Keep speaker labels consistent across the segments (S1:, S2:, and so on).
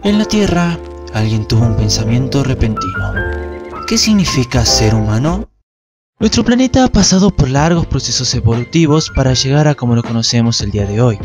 S1: En la Tierra, alguien tuvo un pensamiento repentino. ¿Qué significa ser humano? Nuestro planeta ha pasado por largos procesos evolutivos para llegar a como lo conocemos el día de hoy.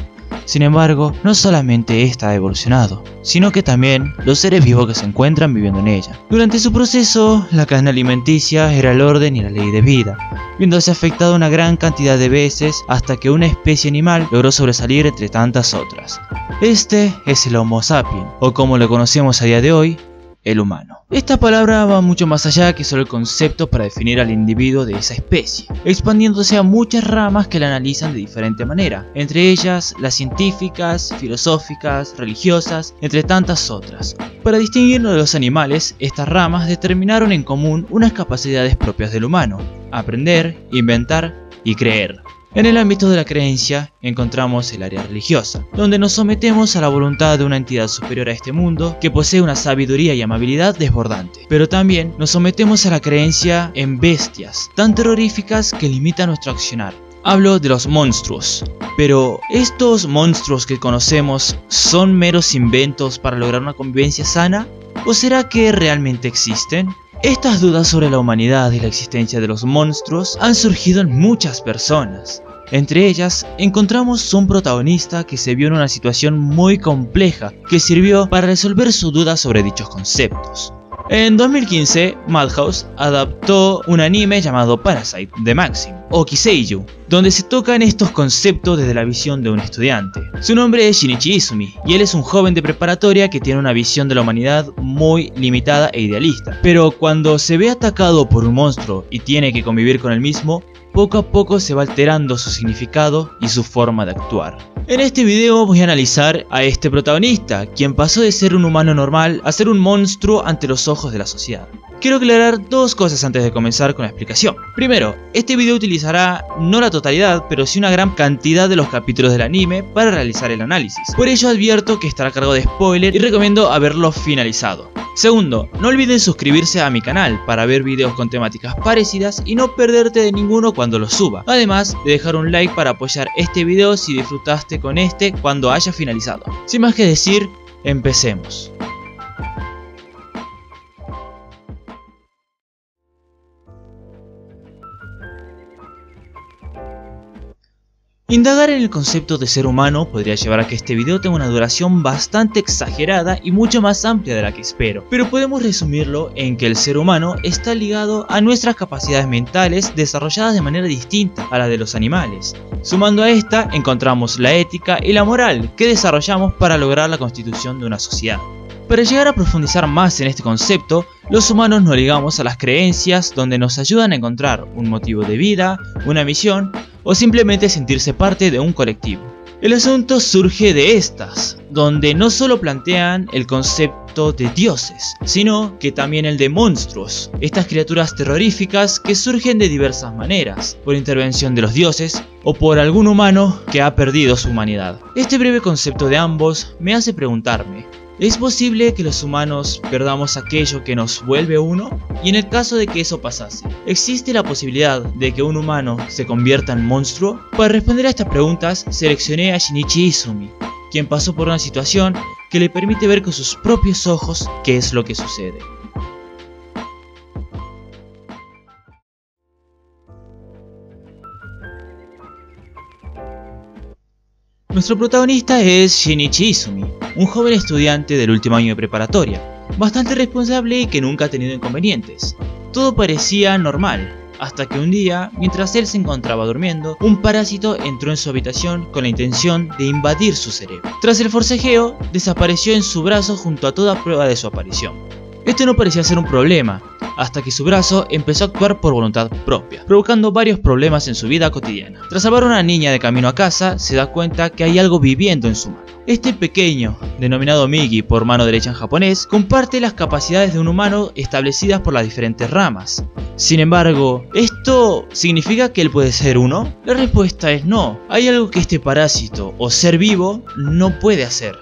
S1: Sin embargo, no solamente esta ha evolucionado, sino que también los seres vivos que se encuentran viviendo en ella. Durante su proceso, la cadena alimenticia era el orden y la ley de vida, viéndose afectada una gran cantidad de veces hasta que una especie animal logró sobresalir entre tantas otras. Este es el Homo sapiens, o como lo conocemos a día de hoy, el humano. Esta palabra va mucho más allá que solo el concepto para definir al individuo de esa especie, expandiéndose a muchas ramas que la analizan de diferente manera, entre ellas las científicas, filosóficas, religiosas, entre tantas otras. Para distinguirnos de los animales, estas ramas determinaron en común unas capacidades propias del humano: aprender, inventar y creer. En el ámbito de la creencia encontramos el área religiosa, donde nos sometemos a la voluntad de una entidad superior a este mundo que posee una sabiduría y amabilidad desbordante. Pero también nos sometemos a la creencia en bestias tan terroríficas que limitan nuestro accionar. Hablo de los monstruos. Pero, ¿estos monstruos que conocemos son meros inventos para lograr una convivencia sana? ¿O será que realmente existen? Estas dudas sobre la humanidad y la existencia de los monstruos han surgido en muchas personas. Entre ellas, encontramos un protagonista que se vio en una situación muy compleja que sirvió para resolver su duda sobre dichos conceptos. En 2015, Madhouse adaptó un anime llamado Parasite de Maxim, o Kiseiyu, donde se tocan estos conceptos desde la visión de un estudiante. Su nombre es Shinichi Izumi, y él es un joven de preparatoria que tiene una visión de la humanidad muy limitada e idealista. Pero cuando se ve atacado por un monstruo y tiene que convivir con el mismo, poco a poco se va alterando su significado y su forma de actuar. En este video voy a analizar a este protagonista, quien pasó de ser un humano normal a ser un monstruo ante los ojos de la sociedad. Quiero aclarar dos cosas antes de comenzar con la explicación. Primero, este video utilizará no la totalidad, pero sí una gran cantidad de los capítulos del anime para realizar el análisis. Por ello advierto que estará a cargo de spoiler y recomiendo haberlo finalizado. Segundo, no olvides suscribirse a mi canal para ver videos con temáticas parecidas y no perderte de ninguno cuando los suba. Además de dejar un like para apoyar este video si disfrutaste con este cuando haya finalizado. Sin más que decir, empecemos. Indagar en el concepto de ser humano podría llevar a que este video tenga una duración bastante exagerada y mucho más amplia de la que espero, pero podemos resumirlo en que el ser humano está ligado a nuestras capacidades mentales desarrolladas de manera distinta a la de los animales. Sumando a esta encontramos la ética y la moral que desarrollamos para lograr la constitución de una sociedad. Para llegar a profundizar más en este concepto, los humanos nos ligamos a las creencias donde nos ayudan a encontrar un motivo de vida, una misión o simplemente sentirse parte de un colectivo. El asunto surge de estas, donde no solo plantean el concepto de dioses, sino que también el de monstruos, estas criaturas terroríficas que surgen de diversas maneras, por intervención de los dioses o por algún humano que ha perdido su humanidad. Este breve concepto de ambos me hace preguntarme: ¿es posible que los humanos perdamos aquello que nos vuelve uno? Y en el caso de que eso pasase, ¿existe la posibilidad de que un humano se convierta en monstruo? Para responder a estas preguntas, seleccioné a Shinichi Izumi, quien pasó por una situación que le permite ver con sus propios ojos qué es lo que sucede. Nuestro protagonista es Shinichi Izumi, un joven estudiante del último año de preparatoria, bastante responsable y que nunca ha tenido inconvenientes. Todo parecía normal, hasta que un día, mientras él se encontraba durmiendo, un parásito entró en su habitación con la intención de invadir su cerebro. Tras el forcejeo, desapareció en su brazo junto a toda prueba de su aparición. Esto no parecía ser un problema, hasta que su brazo empezó a actuar por voluntad propia, provocando varios problemas en su vida cotidiana. Tras salvar a una niña de camino a casa, se da cuenta que hay algo viviendo en su mano. Este pequeño, denominado Migi por mano derecha en japonés, comparte las capacidades de un humano establecidas por las diferentes ramas. Sin embargo, ¿esto significa que él puede ser uno? La respuesta es no. Hay algo que este parásito o ser vivo no puede hacer: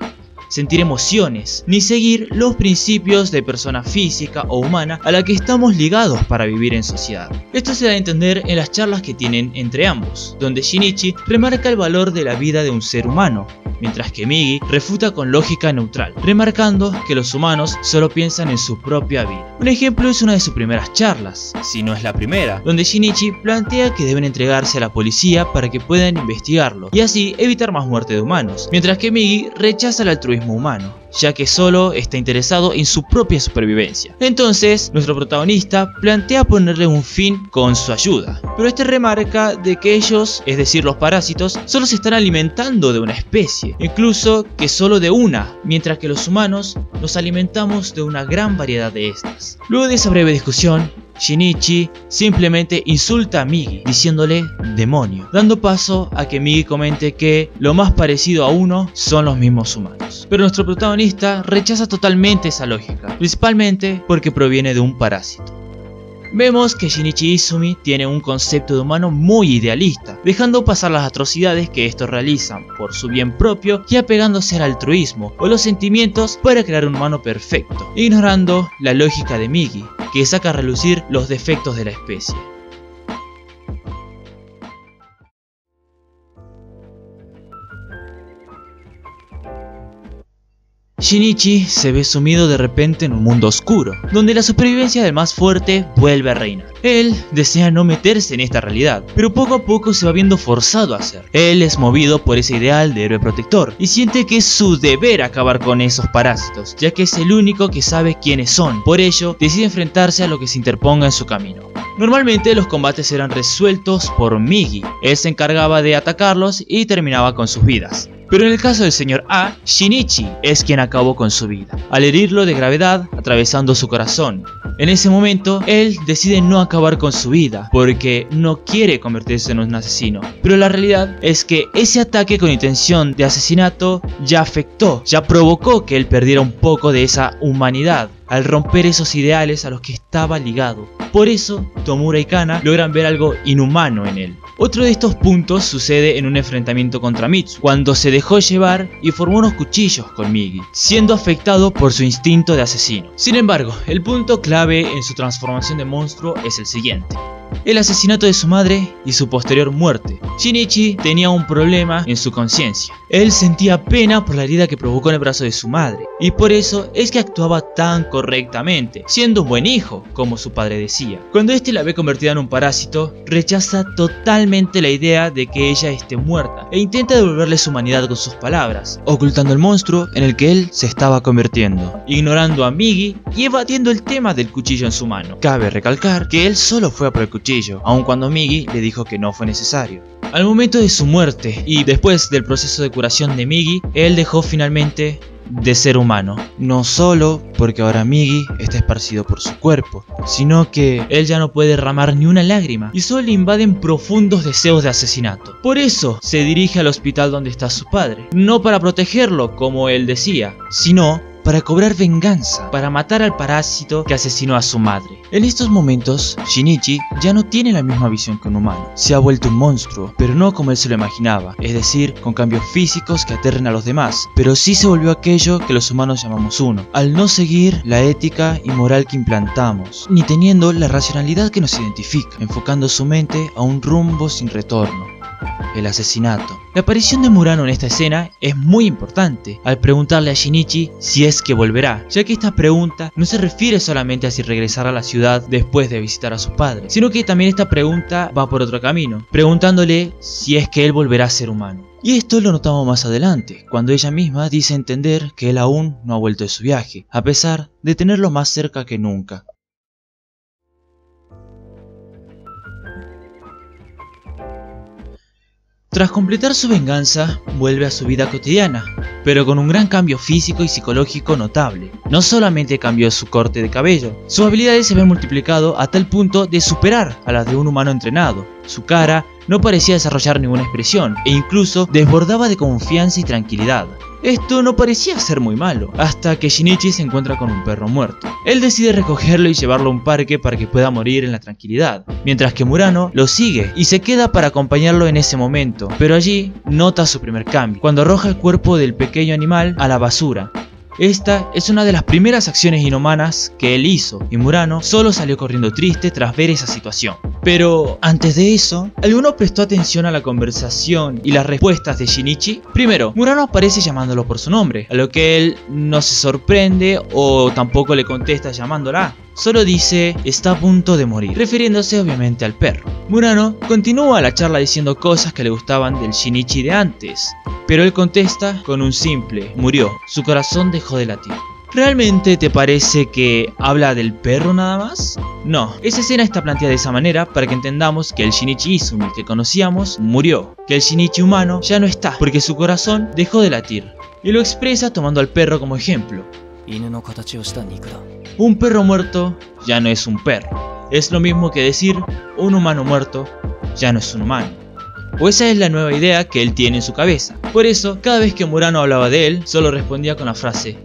S1: sentir emociones, ni seguir los principios de persona física o humana a la que estamos ligados para vivir en sociedad. Esto se da a entender en las charlas que tienen entre ambos, donde Shinichi remarca el valor de la vida de un ser humano, mientras que Migi refuta con lógica neutral, remarcando que los humanos solo piensan en su propia vida. Un ejemplo es una de sus primeras charlas, si no es la primera, donde Shinichi plantea que deben entregarse a la policía para que puedan investigarlo y así evitar más muerte de humanos, mientras que Migi rechaza el altruismo humano, ya que solo está interesado en su propia supervivencia. Entonces, nuestro protagonista plantea ponerle un fin con su ayuda, pero este remarca de que ellos, es decir los parásitos, solo se están alimentando de una especie, incluso que solo de una, mientras que los humanos nos alimentamos de una gran variedad de estas. Luego de esa breve discusión, Shinichi simplemente insulta a Migi diciéndole demonio, dando paso a que Migi comente que lo más parecido a uno son los mismos humanos. Pero nuestro protagonista rechaza totalmente esa lógica, principalmente porque proviene de un parásito. Vemos que Shinichi Izumi tiene un concepto de humano muy idealista, dejando pasar las atrocidades que estos realizan por su bien propio y apegándose al altruismo o los sentimientos para crear un humano perfecto, ignorando la lógica de Migi, que saca a relucir los defectos de la especie. Shinichi se ve sumido de repente en un mundo oscuro, donde la supervivencia del más fuerte vuelve a reinar. Él desea no meterse en esta realidad, pero poco a poco se va viendo forzado a hacerlo. Él es movido por ese ideal de héroe protector y siente que es su deber acabar con esos parásitos, ya que es el único que sabe quiénes son. Por ello, decide enfrentarse a lo que se interponga en su camino. Normalmente los combates eran resueltos por Migi. Él se encargaba de atacarlos y terminaba con sus vidas. Pero en el caso del señor A, Shinichi es quien acabó con su vida, al herirlo de gravedad atravesando su corazón. En ese momento, él decide no acabar con su vida, porque no quiere convertirse en un asesino. Pero la realidad es que ese ataque con intención de asesinato ya afectó, ya provocó que él perdiera un poco de esa humanidad, al romper esos ideales a los que estaba ligado. Por eso, Tomura y Kana logran ver algo inhumano en él. Otro de estos puntos sucede en un enfrentamiento contra Mitsu, cuando se dejó llevar y formó unos cuchillos con Migi, siendo afectado por su instinto de asesino. Sin embargo, el punto clave en su transformación de monstruo es el siguiente: el asesinato de su madre y su posterior muerte. Shinichi tenía un problema en su conciencia. Él sentía pena por la herida que provocó en el brazo de su madre, y por eso es que actuaba tan correctamente, siendo un buen hijo, como su padre decía. Cuando este la ve convertida en un parásito, rechaza totalmente la idea de que ella esté muerta, e intenta devolverle su humanidad con sus palabras, ocultando el monstruo en el que él se estaba convirtiendo, ignorando a Migi y evadiendo el tema del cuchillo en su mano. Cabe recalcar que él solo fue a por el cuchillo, aun cuando Migi le dijo que no fue necesario. Al momento de su muerte y después del proceso de curación de Migi, él dejó finalmente de ser humano. No solo porque ahora Migi está esparcido por su cuerpo, sino que él ya no puede derramar ni una lágrima y solo le invaden profundos deseos de asesinato. Por eso se dirige al hospital donde está su padre, no para protegerlo como él decía, sino para cobrar venganza, para matar al parásito que asesinó a su madre. En estos momentos, Shinichi ya no tiene la misma visión que un humano. Se ha vuelto un monstruo, pero no como él se lo imaginaba, es decir, con cambios físicos que aterren a los demás, pero sí se volvió aquello que los humanos llamamos uno, al no seguir la ética y moral que implantamos, ni teniendo la racionalidad que nos identifica, enfocando su mente a un rumbo sin retorno: el asesinato. La aparición de Murano en esta escena es muy importante, al preguntarle a Shinichi si es que volverá, ya que esta pregunta no se refiere solamente a si regresará a la ciudad después de visitar a sus padres, sino que también esta pregunta va por otro camino, preguntándole si es que él volverá a ser humano. Y esto lo notamos más adelante, cuando ella misma dice entender que él aún no ha vuelto de su viaje, a pesar de tenerlo más cerca que nunca. Tras completar su venganza, vuelve a su vida cotidiana, pero con un gran cambio físico y psicológico notable. No solamente cambió su corte de cabello, sus habilidades se ven multiplicado a tal punto de superar a las de un humano entrenado. Su cara no parecía desarrollar ninguna expresión, e incluso desbordaba de confianza y tranquilidad. Esto no parecía ser muy malo, hasta que Shinichi se encuentra con un perro muerto. Él decide recogerlo y llevarlo a un parque para que pueda morir en la tranquilidad, mientras que Murano lo sigue y se queda para acompañarlo en ese momento, pero allí nota su primer cambio, cuando arroja el cuerpo del pequeño animal a la basura. Esta es una de las primeras acciones inhumanas que él hizo, y Murano solo salió corriendo triste tras ver esa situación. Pero antes de eso, ¿alguno prestó atención a la conversación y las respuestas de Shinichi? Primero, Murano aparece llamándolo por su nombre, a lo que él no se sorprende o tampoco le contesta llamándola. Solo dice está a punto de morir, refiriéndose obviamente al perro. Murano continúa la charla diciendo cosas que le gustaban del Shinichi de antes, pero él contesta con un simple murió, su corazón dejó de latir. ¿Realmente te parece que habla del perro nada más? No, esa escena está planteada de esa manera para que entendamos que el Shinichi Izumi que conocíamos murió, que el Shinichi humano ya no está porque su corazón dejó de latir, y lo expresa tomando al perro como ejemplo. Un perro muerto ya no es un perro. Es lo mismo que decir un humano muerto ya no es un humano. O esa es la nueva idea que él tiene en su cabeza. Por eso, cada vez que Murano hablaba de él, solo respondía con la frase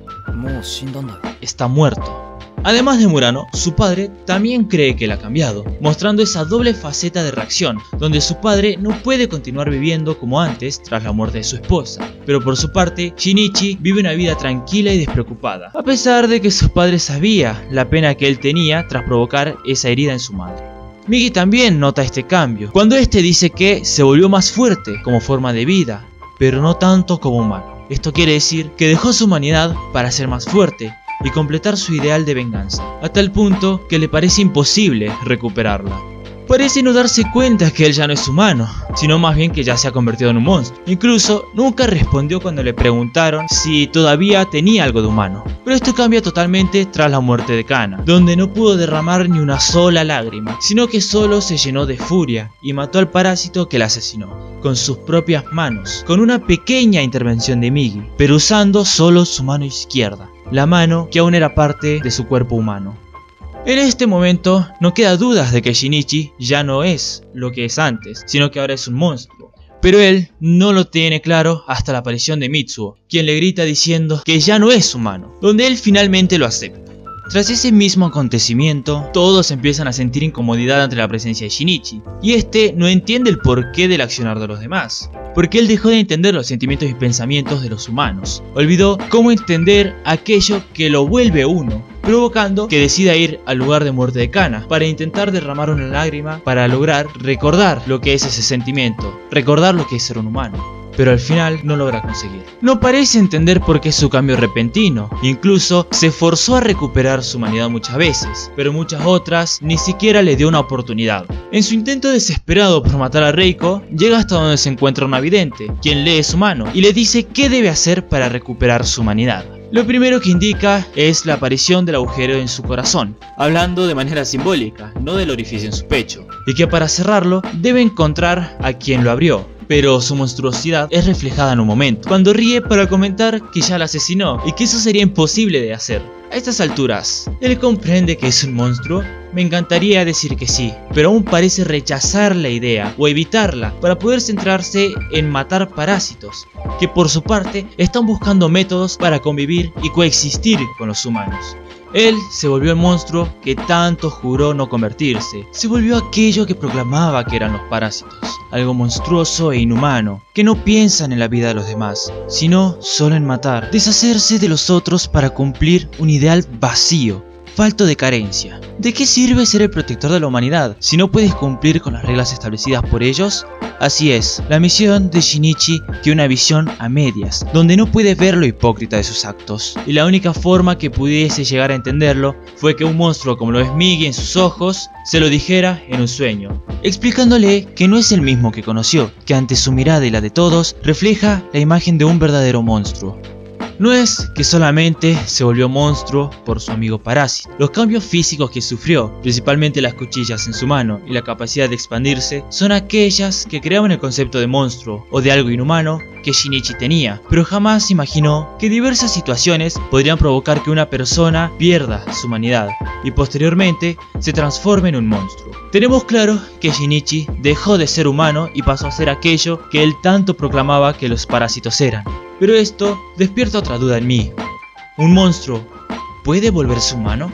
S1: está muerto. Además de Murano, su padre también cree que él ha cambiado, mostrando esa doble faceta de reacción, donde su padre no puede continuar viviendo como antes tras la muerte de su esposa, pero por su parte, Shinichi vive una vida tranquila y despreocupada, a pesar de que su padre sabía la pena que él tenía tras provocar esa herida en su madre. Migi también nota este cambio, cuando este dice que se volvió más fuerte como forma de vida, pero no tanto como humano. Esto quiere decir que dejó su humanidad para ser más fuerte y completar su ideal de venganza, a tal punto que le parece imposible recuperarla. Parece no darse cuenta que él ya no es humano, sino más bien que ya se ha convertido en un monstruo. Incluso nunca respondió cuando le preguntaron si todavía tenía algo de humano. Pero esto cambia totalmente tras la muerte de Kana, donde no pudo derramar ni una sola lágrima, sino que solo se llenó de furia y mató al parásito que la asesinó, con sus propias manos, con una pequeña intervención de Migi, pero usando solo su mano izquierda, la mano que aún era parte de su cuerpo humano. En este momento no queda dudas de que Shinichi ya no es lo que es antes, sino que ahora es un monstruo. Pero él no lo tiene claro hasta la aparición de Mitsuo, quien le grita diciendo que ya no es humano, donde él finalmente lo acepta. Tras ese mismo acontecimiento, todos empiezan a sentir incomodidad ante la presencia de Shinichi, y este no entiende el porqué del accionar de los demás, porque él dejó de entender los sentimientos y pensamientos de los humanos, olvidó cómo entender aquello que lo vuelve uno, provocando que decida ir al lugar de muerte de Kana para intentar derramar una lágrima para lograr recordar lo que es ese sentimiento, recordar lo que es ser un humano. Pero al final no logra conseguir. No parece entender por qué su cambio repentino, incluso se forzó a recuperar su humanidad muchas veces, pero muchas otras ni siquiera le dio una oportunidad. En su intento desesperado por matar a Reiko, llega hasta donde se encuentra una vidente, quien lee su mano y le dice qué debe hacer para recuperar su humanidad. Lo primero que indica es la aparición del agujero en su corazón, hablando de manera simbólica, no del orificio en su pecho, y que para cerrarlo debe encontrar a quien lo abrió. Pero su monstruosidad es reflejada en un momento, cuando ríe para comentar que ya la asesinó y que eso sería imposible de hacer. A estas alturas, ¿él comprende que es un monstruo? Me encantaría decir que sí, pero aún parece rechazar la idea o evitarla para poder centrarse en matar parásitos, que por su parte están buscando métodos para convivir y coexistir con los humanos. Él se volvió el monstruo que tanto juró no convertirse. Se volvió aquello que proclamaba que eran los parásitos. Algo monstruoso e inhumano, que no piensan en la vida de los demás, sino solo en matar. Deshacerse de los otros para cumplir un ideal vacío, falto de carencia. ¿De qué sirve ser el protector de la humanidad si no puedes cumplir con las reglas establecidas por ellos? Así es, la misión de Shinichi tiene una visión a medias, donde no puede ver lo hipócrita de sus actos. Y la única forma que pudiese llegar a entenderlo fue que un monstruo como lo es Migi en sus ojos se lo dijera en un sueño, explicándole que no es el mismo que conoció, que ante su mirada y la de todos refleja la imagen de un verdadero monstruo. No es que solamente se volvió monstruo por su amigo parásito. Los cambios físicos que sufrió, principalmente las cuchillas en su mano y la capacidad de expandirse, son aquellas que creaban el concepto de monstruo o de algo inhumano que Shinichi tenía, pero jamás imaginó que diversas situaciones podrían provocar que una persona pierda su humanidad y posteriormente se transforme en un monstruo. Tenemos claro que Shinichi dejó de ser humano y pasó a ser aquello que él tanto proclamaba que los parásitos eran. Pero esto despierta otra duda en mí. ¿Un monstruo puede volverse humano?